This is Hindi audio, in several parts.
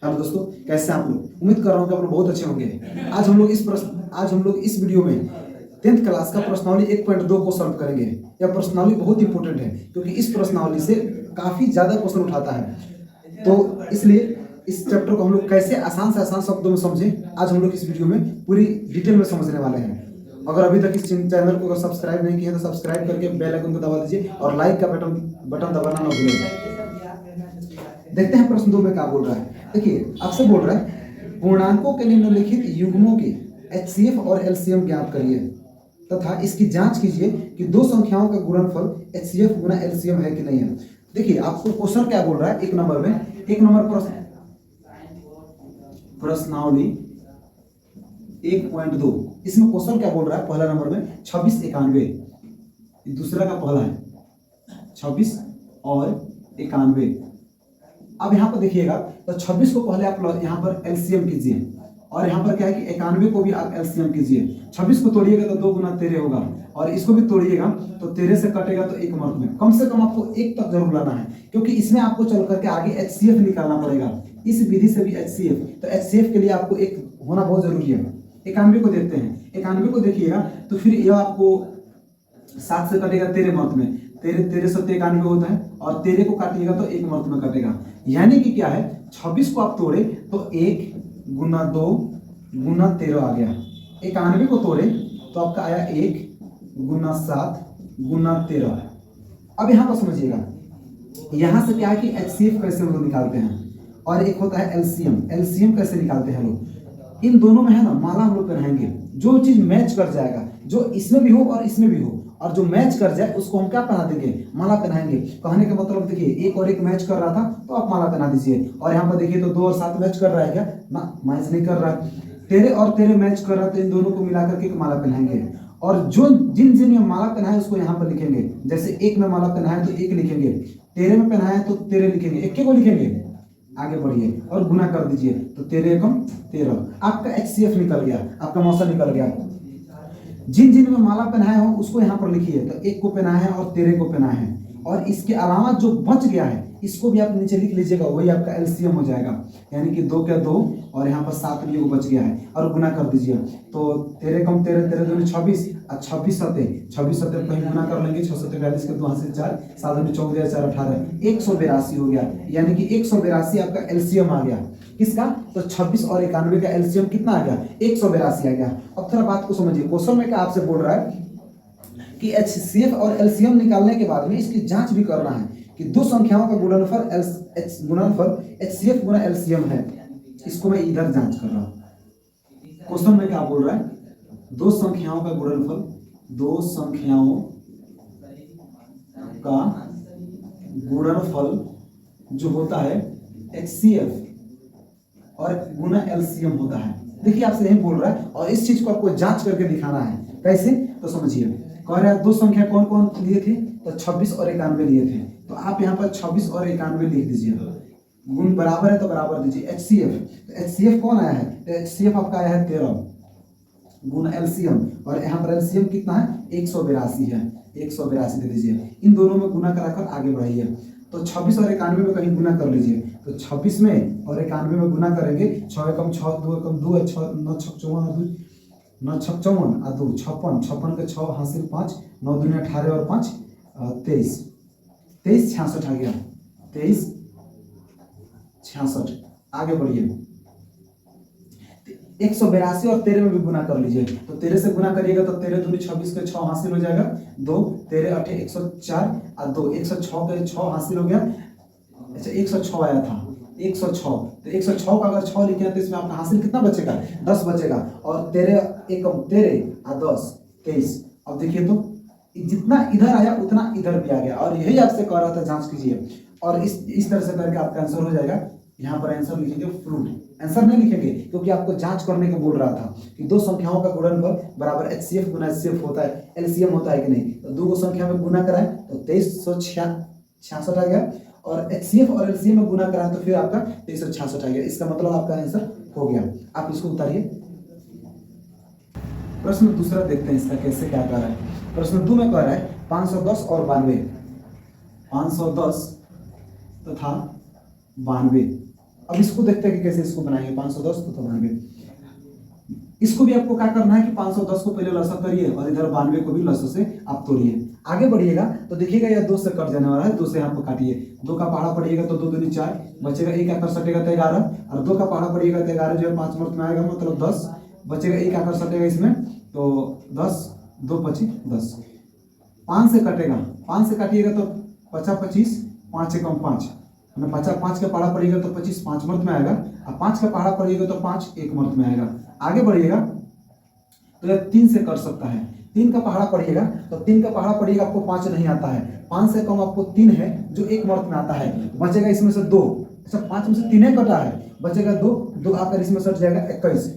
हेलो दोस्तों, कैसे हैं आप लोग। उम्मीद कर रहा हूँ कि आप लोग बहुत अच्छे होंगे। आज हम लोग इस वीडियो में 10th क्लास का प्रश्नावली 1.2 को सॉल्व करेंगे। यह प्रश्नावली बहुत इंपॉर्टेंट है क्योंकि इस प्रश्नावली से काफी ज्यादा क्वेश्चन उठाता है। तो इसलिए इस चैप्टर को हम लोग कैसे आसान से आसान शब्दों में समझें, आज हम लोग इस वीडियो में पूरी डिटेल में समझने वाले हैं। अगर अभी तक इस चैनल को अगर सब्सक्राइब नहीं किया तो सब्सक्राइब करके बेल आइकन को दबा दीजिए और लाइक का बटन दबाना ना भूलें। देखते हैं प्रश्न 2 में क्या बोल रहा है। देखिए, आपसे बोल रहा है पूर्णांकों के निम्नलिखित युग्मों के HCF और LCM ज्ञात करिए तथा इसकी जांच कीजिए कि दो संख्याओं का गुणनफल HCF गुना LCM है कि नहीं है। देखिए, आपको क्वेश्चन क्या बोल रहा है। एक नंबर प्रश्नावली 1.2, इसमें क्वेश्चन क्या बोल रहा है। पहला नंबर में 26 91, दूसरा का पहला है 26 और 91। अब यहाँ पर देखिएगा तो 26 को पहले आप यहाँ पर LCM कीजिए और यहाँ पर क्या है कि 91 को भी आप LCM कीजिए। 26 को तोड़िएगा तो 2 गुना 13 होगा और इसको भी तोड़िएगा तो 13 से कटेगा तो एक मार्क में। कम से कम आपको 1 तक जरूर लाना है क्योंकि इसमें आपको चल करके आगे HCF निकालना पड़ेगा। इस विधि से भी HCF, तो HCF के लिए आपको 1 होना बहुत जरूरी है। 91 को देखते हैं। 91 को देखिएगा तो फिर यह आपको 7 से कटेगा 13 मार्क में। 13 से 91 होता है और 13 को काटिएगा तो 1 मार्क में कटेगा। यानी कि क्या है, 26 को आप तोड़े तो 1 गुना 2 गुना 13 आ गया। 91 को तोड़े तो आपका आया 1 गुना 7 गुना 13। अब यहाँ पर समझिएगा, यहाँ से क्या है कि HCF कैसे हम लोग निकालते हैं और एक होता है LCM कैसे निकालते हैं लोग। इन दोनों में है ना माला हम लोग पहनाएंगे। जो चीज मैच कर जाएगा, जो इसमें भी हो और इसमें भी हो, और जो मैच कर जाए उसको हम क्या पहना देंगे, माला पहनाएंगे। कहने का मतलब देखिए, 1 और 1 मैच कर रहा था तो आप माला पहना दीजिए। और यहाँ पर देखिए तो 2 और 7 मैच कर रहा है क्या, ना मैच नहीं कर रहा है। 13 और 13 मैच कर रहा है तो इन दोनों को मिलाकर के एक माला पहनाएंगे। और जो जिन में माला पहनाए उसको यहाँ पर लिखेंगे। जैसे 1 में माला पहनाए तो 1 लिखेंगे, 13 में पहनाए तो 13 लिखेंगे, 1 को लिखेंगे। आगे बढ़िए और गुना कर दीजिए तो 13 एकम 13, आपका HCF निकल गया, आपका मौसा निकल गया। जिन में माला पहनाए हो उसको यहाँ पर लिखिए। तो 1 को पहनाए है और 13 को पहनाए है, और इसके अलावा जो बच गया है इसको भी आप नीचे लिख लीजिएगा, वही आपका LCM हो जाएगा। यानी कि 2 क्या 2 और यहाँ पर 7 भी बच गया है और गुना कर दीजिए। तो 13 कम 13, 13 दूनी 26 और 26 सत्ते कहीं गुना कर लेंगे। 6 सत्ते 42 के 2 हाथ से 4, 7 दूनी 14, 4 18, 182 हो गया। यानी कि 182 आपका LCM आ गया। किसका, तो 26 और 91 का LCM कितना आ गया, 182 आ गया। अब थोड़ा बात को समझिए। क्वेश्चन में क्या आपसे बोल रहा है कि HCF और LCM निकालने के बाद में इसकी जांच भी करना है कि दो संख्याओं का गुणनफल HCF गुना LCM है। इसको मैं इधर जांच कर रहा हूं। क्वेश्चन में क्या बोल रहा है, दो संख्याओं का गुणनफल जो होता है HCF और गुना LCM होता है। देखिए, आपसे यही बोल रहा है और इस चीज को आपको जांच करके दिखाना है। कैसे, तो समझिए। कह रहा है दो संख्या कौन कौन लिए थे, तो 26 और 91 लिए थे। तो आप यहाँ पर 26 और 91 लिख दीजिए। गुण बराबर है तो बराबर दीजिए। HCF, तो HCF कौन आया है, तो HCF आपका आया है 13 गुना LCM, और यहाँ पर LCM कितना है, 182 है। 182 दे दीजिए। इन दोनों में गुना कराकर आगे बढ़ाइए। तो 26 और 91 में कहीं गुना कर लीजिए। तो 26 में और 91 में गुना करेंगे। 6 एकम 6, 2 एकम 2, 6 9 6 54, 9 6 54 और 2 56, 56 के 6 हासिल 5, 9 दूनी 18 और 5 23, 23 66 आ गया। 23 66, आगे बढ़िए। 182 और 13 में भी गुना कर लीजिए। तो 13 से गुना करिएगा तो 13 दूनी 26 के 6 हासिल हो जाएगा 2, 13 8 104 और 2 106 के 6 हासिल हो गया। अच्छा, 106 आया था, 106। तो 106 का अगर 6 लिखे तो इसमें आपका हासिल कितना बचेगा, 10 बचेगा। और 13 एकम 13 और 10 23। अब देखिए तो जितना इधर आया उतना इधर भी आ गया, और यही आपसे कह रहा था जांच कीजिए। और इस तरह से करके आपका आंसर हो जाएगा। यहाँ पर आंसर लिखेंगे फ्रूट, आंसर नहीं लिखेंगे क्योंकि आपको जांच करने को बोल रहा था कि दो संख्याओं का गुणनफल बराबर HCF गुना HCF होता है, LCM होता है कि नहीं। तो दो संख्या में गुना कराए तो 2366 आ गया, और HCF और LCM में गुना कराए तो फिर आपका 2366 आ गया। इसका मतलब आपका आंसर हो गया। आप इसको उतारिए। प्रश्न दूसरा देखते हैं इसका कैसे क्या कर रहा है। प्रश्न 2 में कह रहा है 510 और 92, 510 तथा 92 अब इसको देखते हैं कि कैसे इसको बनाएंगे। 510 तो 92, इसको भी आपको क्या करना है कि 510 को पहले लसा करिए और इधर 92 को भी लसा से आप तोड़िए। आगे बढ़िएगा तो देखिएगा यह 2 से कट जाने वाला है, 2 से यहाँ पर काटिए, 2 का पहाड़ा पड़िएगा तो 2 दूनी 4 बचेगा, 1 आकर सटेगा तो 11, और 2 का पहाड़ा पड़िएगा तो 11 जो है 5 मर्द में आएगा, मतलब 10 बचेगा, 1 आकर सटेगा इसमें तो 10, 2 25 10, 5 से कटेगा, 5 से काटिएगा तो 50 25, 5 से कम 5, 5 का पहाड़ा पड़ेगा तो 25 5 मर्द में आएगा, और 5 का पहाड़ा पड़ेगा तो 5 1 मर्द में आएगा। आगे बढ़िएगा तो यह 3 से कर सकता है, 3 का पहाड़ा पड़िएगा तो 3 का पहाड़ा पड़िएगा आपको 5 नहीं आता है, 5 से कम आपको 3 है जो 1 मर्द में आता है, बचेगा इसमें से 2, अच्छा 5 में से 3 कटा है, बचेगा 2, 2 आकर इसमें सट जाएगा 21,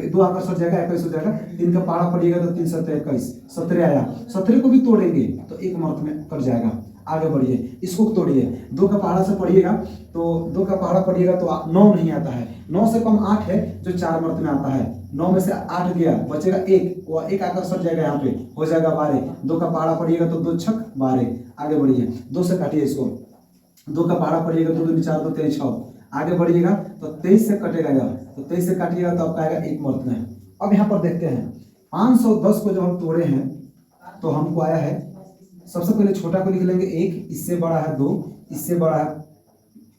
2 आकर सट जाएगा 21 हो जाएगा, 3 का पहाड़ा पड़िएगा तो 3 7 21, 17 आया, 17 को भी तोड़ेंगे तो 1 मर्द में कट जाएगा। आगे बढ़िए, इसको तोड़िए, 2 का पहाड़ा से पढ़िएगा तो 2 का पहाड़ा पढ़िएगा तो 9 नहीं आता है, 9 से कम 8 है जो 4 मर्द में आता है, 9 में से 8 गया, बचेगा 1, वो 1 आकर सट जाएगा यहाँ पे, हो जाएगा 12, 2 का पहाड़ा पढ़िएगा तो 2 छक 12। आगे बढ़िए, 2 से काटिए इसको, 2 का पहाड़ा पढ़िएगा तो 2 4 2 23 6, आगे बढ़िएगा तो 23 से कटेगा यह, तो 23 से काटिएगा तो आपका आएगा 1 मर्द में। अब यहाँ पर देखते हैं 510 को जब हम तोड़े हैं तो हमको आया है, सबसे पहले छोटा को लिख लेंगे 1, इससे बड़ा है 2, इससे बड़ा है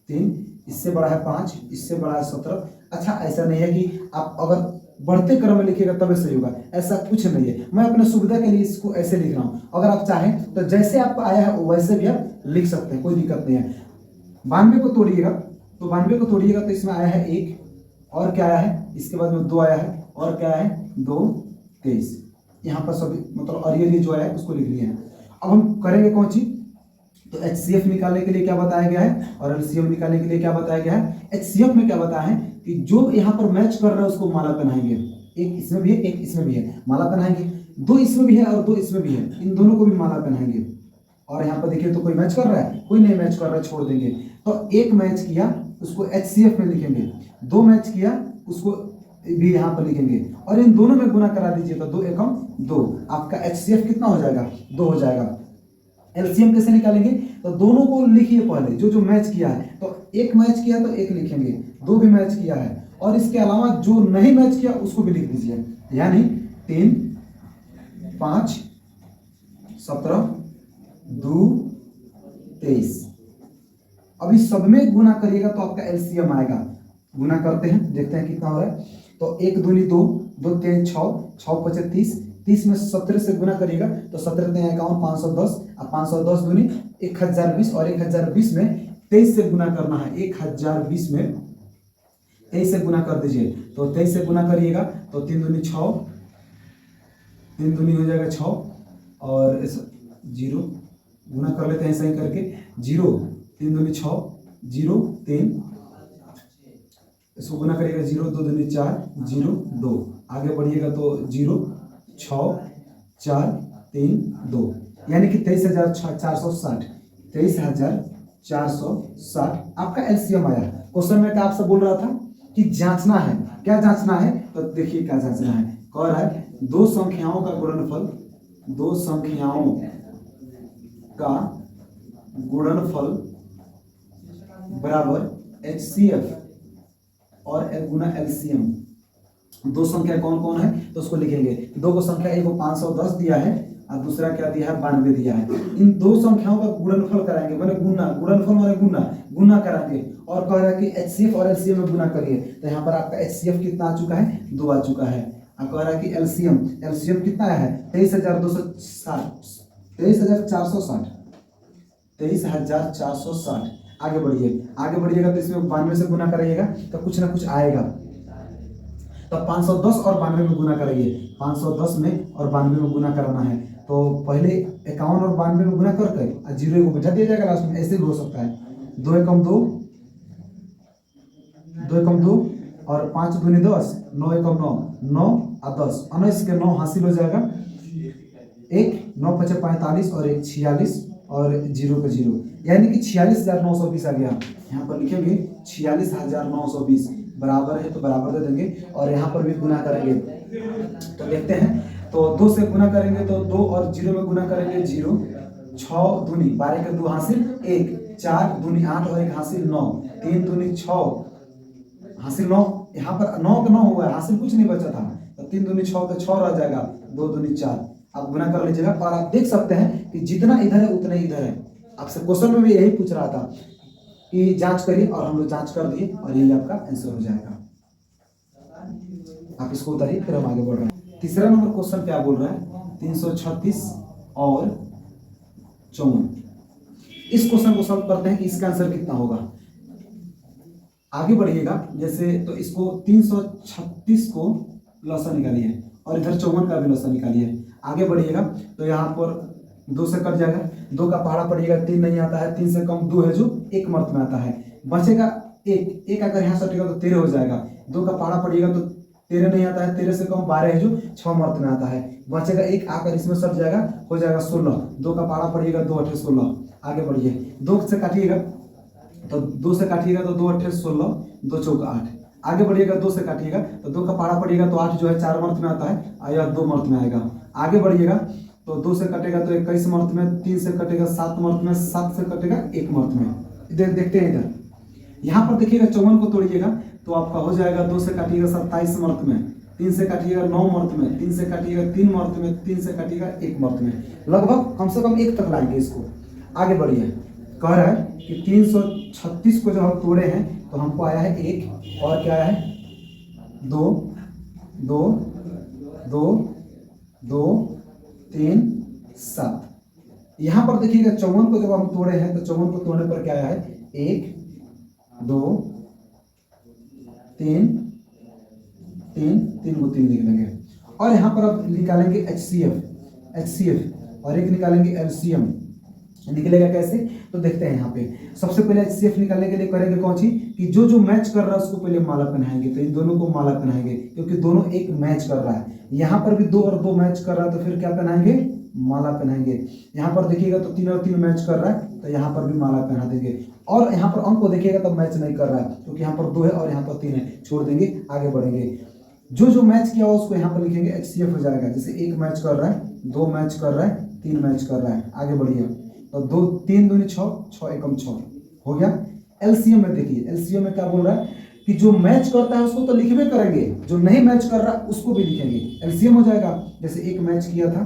3, इससे बड़ा है 5, इससे बड़ा है 17। अच्छा ऐसा नहीं है कि आप अगर बढ़ते क्रम में लिखिएगा तभी सही होगा, ऐसा कुछ नहीं है, मैं अपने सुविधा के लिए इसको ऐसे लिख रहा हूँ, अगर आप चाहें तो जैसे आपको आया है वैसे भी आप लिख सकते हैं, कोई दिक्कत नहीं है। 92 को तोड़िएगा तो 92 को तोड़िएगा तो इसमें आया है 1, और क्या आया है, इसके बाद में 2 आया है, और क्या है 2 23, यहाँ पर सभी मतलब अरियर जो आया है उसको लिख लिया है। अब हम करेंगे कौन चीज, तो HCF निकालने के लिए क्या बताया गया है और LCM निकालने के लिए क्या बताया गया है। HCF में क्या बताया है कि जो यहाँ पर मैच कर रहा है उसको माला पहनाएंगे, एक इसमें भी है एक इसमें भी है, माला पहनाएंगे, 2 इसमें भी है और 2 इसमें भी है, इन दोनों को भी माला पहनाएंगे। और यहाँ पर देखिए तो कोई मैच कर रहा है, कोई नहीं मैच कर रहा है, छोड़ देंगे। तो 1 मैच किया उसको HCF में लिखेंगे, 2 मैच किया उसको भी यहाँ पर लिखेंगे, और इन दोनों में गुना करा दीजिए तो 2 एकम 2, आपका HCF कितना हो जाएगा 2 हो जाएगा। LCM कैसे निकालेंगे, तो दोनों को लिखिए पहले, जो जो मैच किया है, तो 1 मैच किया तो 1 लिखेंगे, 2 भी मैच किया है, और इसके अलावा जो नहीं मैच किया उसको भी लिख दीजिए, यानी 3 5 17 2 23। अभी सब में गुना करिएगा तो आपका LCM आएगा। गुना करते हैं, देखते हैं कितना हो रहा है। तो 1 दूनी 2, 2 3 6, 6 5 30, 30 में 17 से गुना करिएगा तो 17 3 51 510, और 510 दूनी 1020, और 1020 में 23 से गुना करना है, 1020 में 23 से गुना कर दीजिए, तो 23 से गुना करिएगा तो 3 दूनी 6, 3 दूनी हो जाएगा 6, और 0 गुना कर लेते हैं सही करके, 0 3 दूनी 6, 0 3, इसको गुना करिएगा 0 2 दूनी 4, 0 2, आगे बढ़िएगा तो 0 6 4 3 2, यानी कि 23,460, 23,460 आपका LCM आया। क्वेश्चन में क्या आपसे बोल रहा था कि जांचना है, क्या जांचना है, तो देखिए क्या जांचना है, कह रहा है 2 संख्याओं का गुणनफल, 2 संख्याओं का गुणनफल बराबर HCF और गुना LCM। 2 संख्या कौन कौन है तो उसको लिखेंगे, 2 को संख्या, एक को 510 दिया है और दूसरा क्या दिया है 92 दिया है। इन 2 संख्याओं का गुणनफल कराएंगे, मैंने गुना, गुणनफल मैंने गुना कराएंगे, और कह रहा है कि HCF और LCM में गुना करिए, तो यहाँ पर आपका HCF कितना आ चुका है 2 आ चुका है। अब कह रहा है कि LCM कितना आया है 23,460, 23,460। आगे बढ़िएगा तो इसमें 92 से गुना कराइएगा तो कुछ ना कुछ आएगा, तो 510 और 92 में गुना कराइए, 510 में और 92 में गुना कराना है, तो पहले 51 और 92 में गुना करके 0 को बैठा दिया जाएगा लास्ट में, ऐसे भी हो सकता है। 2 एकम 2, 2 एकम 2, और 5 दूनी 10, 9 एकम 9, 9 और 10, 19 के 9 हासिल हो जाएगा, 1 9 5 45 और 1 46 और 0 का 0, यानी कि 46,920 आ गया। यहाँ पर लिखेंगे 46,920 बराबर है तो बराबर दे देंगे, और यहाँ पर भी गुना करेंगे तो देखते हैं, तो 2 से गुना करेंगे तो 2 और 0 में गुना करेंगे 0, 6 दूनी 12 के 2 हासिल 1, 4 दूनी 8 और 1 हासिल 9, 3 दूनी 6, हासिल 9, यहाँ पर 9 का 9 हुआ है, हासिल कुछ नहीं बचा था। तो 3 दूनी 6 तो 6 रह जाएगा, 2 दूनी 4। आप गुना कर लीजिएगा और आप देख सकते हैं कि जितना इधर है उतना ही इधर है। आपसे क्वेश्चन में भी यही पूछ रहा था कि जांच करिए, और हम लोग जांच कर दिए और यही आपका आंसर हो जाएगा। आप इसको उतारिए, फिर हम आगे बढ़ रहे हैं। तीसरा नंबर क्वेश्चन क्या बोल रहा है, 336 और 54। इस क्वेश्चन को सॉल्व करते हैं कि इसका आंसर कितना होगा। आगे बढ़िएगा जैसे, तो इसको 336 को लॉसा निकालिए और इधर 54 का भी लॉसा निकालिए। आगे बढ़िएगा तो यहाँ पर 2 से कट जाएगा, 2 का पहाड़ा पड़िएगा, 3 नहीं आता है, 3 से कम 2 है जो 1 मर्द में आता है, बचेगा 1। 1 अगर यहाँ सटेगा तो 13 हो जाएगा। 2 का पहाड़ा पड़िएगा तो 13 नहीं आता है, 13 से कम 12 है जो 6 मर्द में आता है, बचेगा 1 आकर इसमें सट जाएगा, हो जाएगा 16। 2 का पहाड़ा पड़िएगा 2 8 16। आगे बढ़िए, 2 से काटिएगा तो 2 से काटिएगा तो 2 8 16, 2 चौका 8। आगे बढ़िएगा 2 से काटिएगा तो 2 का पहाड़ा पड़िएगा तो 8 जो है 4 मर्द में आता है, आया 2 मर्द में आएगा। आगे बढ़िएगा तो 2 से कटेगा तो 21 मर्द में, 3 से कटेगा 7 मर्द में, 7 से कटेगा 1 मर्द में। इधर देखते हैं, इधर यहाँ पर देखिएगा 54 को तोड़िएगा तो आपका हो जाएगा, 2 से काटिएगा 27 मर्द में, 3 से काटिएगा 9 मर्द में, 3 से काटिएगा 3 मर्द में, 3 से काटिएगा 1 मर्द में, लगभग कम से कम 1 तक लाएंगे इसको। आगे बढ़िए, कह रहा है कि 336 को जब हम तोड़े हैं तो हमको आया है 1, और क्या आया है 2 2 2 2 3 7। यहाँ पर देखिएगा 54 को जब हम तोड़े हैं तो 54 को तोड़ने पर क्या आया है 1 2 3 3 3 को 3 लिख देंगे। और यहाँ पर अब निकालेंगे HCF और एक निकालेंगे LCM। निकलेगा कैसे तो देखते हैं। यहाँ पे सबसे पहले HCF निकालने के लिए करेंगे कौन सी कि जो जो मैच कर रहा है उसको पहले माला पहनाएंगे। तो इन दोनों को माला पहनाएंगे क्योंकि दोनों एक मैच कर रहा है। यहाँ पर भी 2 और 2 मैच कर रहा है तो फिर क्या पहनाएंगे, माला पहनाएंगे। यहाँ पर देखिएगा तो 3 और 3 मैच कर रहा है तो यहाँ पर भी माला पहना देंगे। और यहाँ पर अंक को देखिएगा तो मैच नहीं कर रहा है क्योंकि यहाँ पर 2 है और यहाँ पर 3 है, छोड़ देंगे, आगे बढ़ेंगे। जो जो मैच किया हो उसको यहाँ पर लिखेंगे HCF हो जाएगा। जैसे 1 मैच कर रहा है, 2 मैच कर रहा है, 3 मैच कर रहा है, आगे बढ़िए। तो 2 3 दूनी 6 6 एकम 6 हो गया। LCM में देखिए, LCM में क्या बोल रहा है कि जो मैच करता है उसको तो लिखबे करेंगे, जो नहीं मैच कर रहा उसको भी लिखेंगे। LCM हो जाएगा जैसे 1 मैच किया था,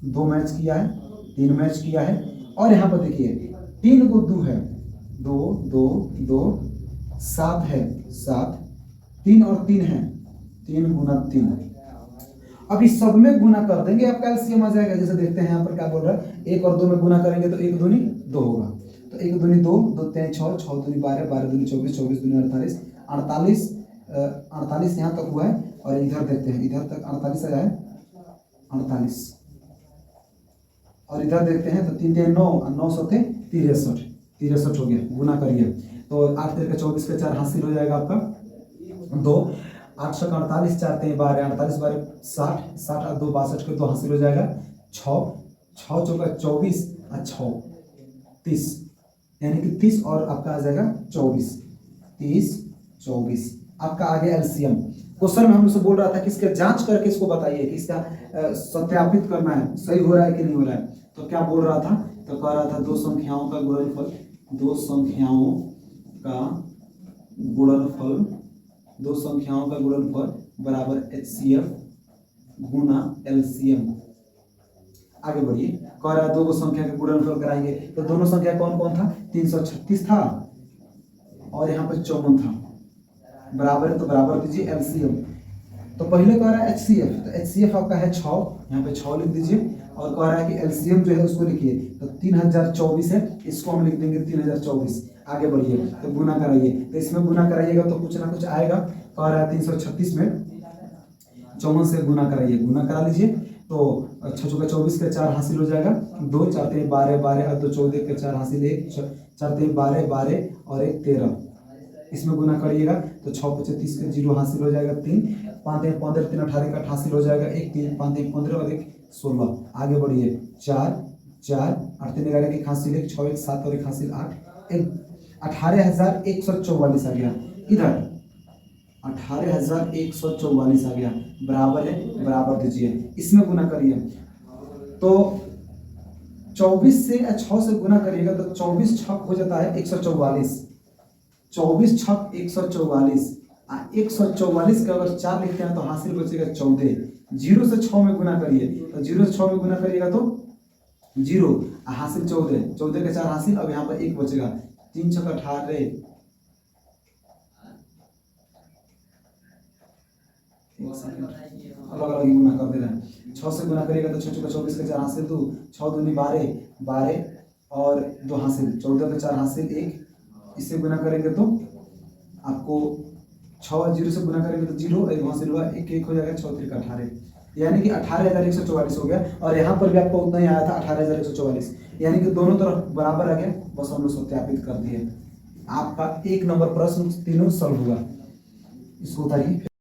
2 मैच किया है, 3 मैच किया है। और यहाँ पर देखिए 3 को 2 है, 2 2 2 7 है, 7 3 और 3 है, 3 गुना 3। अब इस सब में गुना कर देंगे, आपका LCM आ जाएगा। जैसे देखते हैं यहाँ पर क्या बोल रहा है, 1 और 2 में गुना करेंगे तो 1 दूनी 2 होगा। तो 1 दूनी 2, 2 3 6, 6 दूनी 12, 12 दूनी 24, 24 दूनी 48, 48 यहाँ तक हुआ है। और इधर देखते हैं, इधर तक 48 आया है, 48। और इधर देखते हैं तो 3 3 9 और 9 7 63, 63 हो गया। गुना करिए तो 8 3 24 का 4 हासिल हो जाएगा आपका 2। 8 7 48, 4 3 12, 48 12 60, 60 और 2 62 के 2 हासिल हो जाएगा 6, 6 चौका 24 और 6 30, यानी कि 30 और आपका आ जाएगा 24, 30 24 आपका आ गया LCM। क्वेश्चन में हमसे बोल रहा था कि इसके जांच करके इसको बताइए कि इसका सत्यापित करना है, सही हो रहा है कि नहीं हो रहा है। तो क्या बोल रहा था, तो कह रहा था 2 संख्याओं का गुणनफल, 2 संख्याओं का गुणनफल, 2 संख्याओं का गुणनफल बराबर HCF गुना LCM। आगे बढ़िए, कह रहा है 2 संख्या का गुणनफल कराएंगे तो दोनों संख्या कौन कौन था, 336 था और यहाँ पर 54 था, बराबर है तो बराबर दीजिए LCM। तो पहले कह रहा है HCF, तो HCF आपका है 6, यहाँ पे 6 लिख दीजिए। और कह रहा है कि LCM जो है उसको लिखिए, तो 3024 है, इसको हम लिख देंगे 3024। आगे बढ़िए तो गुना कराइए, तो इसमें गुना कराइएगा तो कुछ ना कुछ आएगा। कह रहा है 336 में 54 से गुना कराइए, गुना करा लीजिए तो 6 चौका 24 का 4 हासिल हो जाएगा, 2 4 3 12 12 और 2 14 के 4 हासिल, 1 4 3 12 12 और 1 13। इसमें गुना करिएगा तो 6 5 30 के 0 हासिल हो जाएगा, 3 5 3 15 3 18 का 8 हासिल हो जाएगा, 1 3 5 3 15 और 1 16। आगे बढ़िए 4 4 8 3 11 के हासिल 1 6 1 7 और 1 हासिल 8, 18144 आ गया। इधर 18144 आ गया, बराबर है, बराबर दीजिए। इसमें गुना करिए तो 24 से 6 से गुना करिएगा तो 24 छक हो जाता है 144, 24 छक 144 144 का अगर 4 लिखते हैं तो हासिल बचेगा 14। 0 से 6 में गुना करिए तो 0 से 6 में गुना करिएगा तो 0, हासिल 14, 14 के 4 हासिल। अब यहाँ पर 1 बचेगा, 3 6 18, अलग अलग ही गुना कर दे रहे हैं। 6 से गुना करिएगा तो 6 6 24 के 4 हासिल 2, 6 दूनी 12, 12 और 2 हासिल, 14 के 4 हासिल 1। इससे गुना करेंगे तो आपको 6 0 से गुना करेंगे तो 0, 1 हासिल हुआ, 1 1 हो जाएगा, 6 3 18, यानी कि 18,144 हो गया। और यहाँ पर भी आपको उतना ही आया था 18,144, यानी कि दोनों तरफ बराबर आ गया। बस हम लोग सत्यापित कर दिए। आपका 1 नंबर प्रश्न तीनों सॉल्व हुआ। इसको उतारिए।